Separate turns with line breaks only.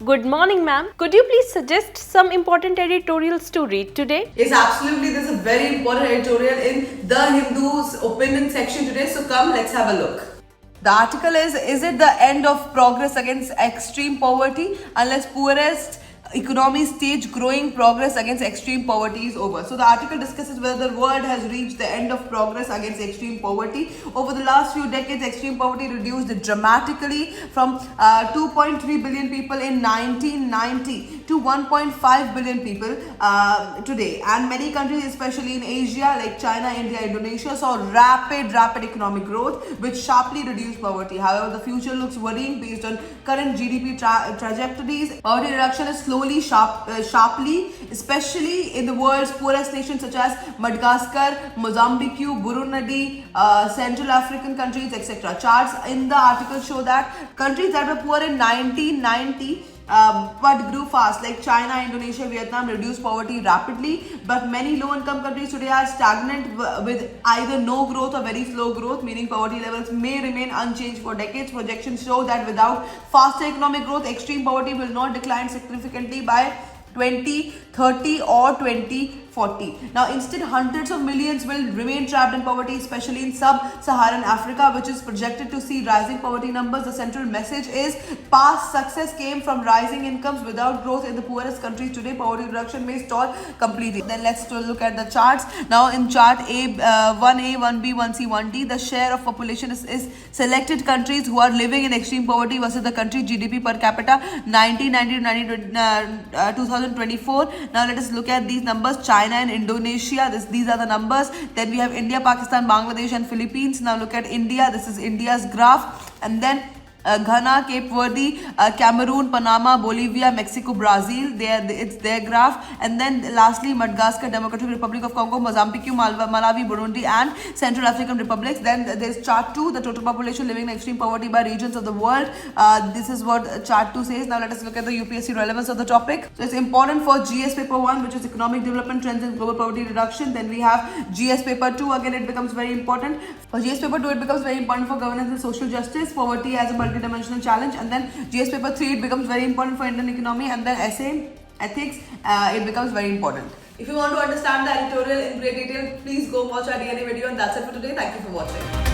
Good morning, ma'am. Could you please suggest some important editorials to read today?
Yes, absolutely. There's a very important editorial in The Hindu's opinion section today. So come, let's have a look. The article is it the end of progress against extreme poverty unless poorest economies stage growing progress against extreme poverty is over? So the article discusses whether the world has reached the end of progress against extreme poverty. Over the last few decades, extreme poverty reduced dramatically from 2.3 billion people in 1990 to 1.5 billion people today. And many countries, especially in Asia like China, India, Indonesia, saw rapid economic growth which sharply reduced poverty. However, the future looks worrying based on current GDP trajectories. Poverty reduction is sharply, especially in the world's poorest nations such as Madagascar, Mozambique, Burundi, Central African countries, etc. Charts in the article show that countries that were poor in 1990 but grew fast, like China, Indonesia, Vietnam, reduced poverty rapidly. But many low-income countries today are stagnant with either no growth or very slow growth, meaning poverty levels may remain unchanged for decades. Projections show that without faster economic growth, extreme poverty will not decline significantly by 2030 or 2040. Now, instead, hundreds of millions will remain trapped in poverty, especially in sub-Saharan Africa, which is projected to see rising poverty numbers. The central message is past success came from rising incomes. Without growth in the poorest countries today, poverty reduction may stall completely. Then let's look at the charts. Now, in chart A, 1A, 1B, 1C, 1D, the share of population is selected countries who are living in extreme poverty versus the country GDP per capita 1990 to 2024. Now let us look at these numbers. China and Indonesia, these are the numbers. Then we have India, Pakistan, Bangladesh and Philippines. Now look at India. This is India's graph. And then Ghana, Cape Verde, Cameroon, Panama, Bolivia, Mexico, Brazil. It's their graph. And then lastly, Madagascar, Democratic Republic of Congo, Mozambique, Malawi, Burundi, and Central African Republics. Then there's chart 2, the total population living in extreme poverty by regions of the world. This is what chart 2 says. Now let us look at the UPSC relevance of the topic. So it's important for GS paper 1, which is economic development trends and global poverty reduction. Then we have GS paper 2. Again, it becomes very important. For GS paper 2, it becomes very important for governance and social justice, poverty as a multi-dimensional challenge. And then GS paper 3, it becomes very important for Indian economy. And then essay, ethics, it becomes very important. If you want to understand the editorial in great detail, please go watch our DNA video. And that's it for today. Thank you for watching.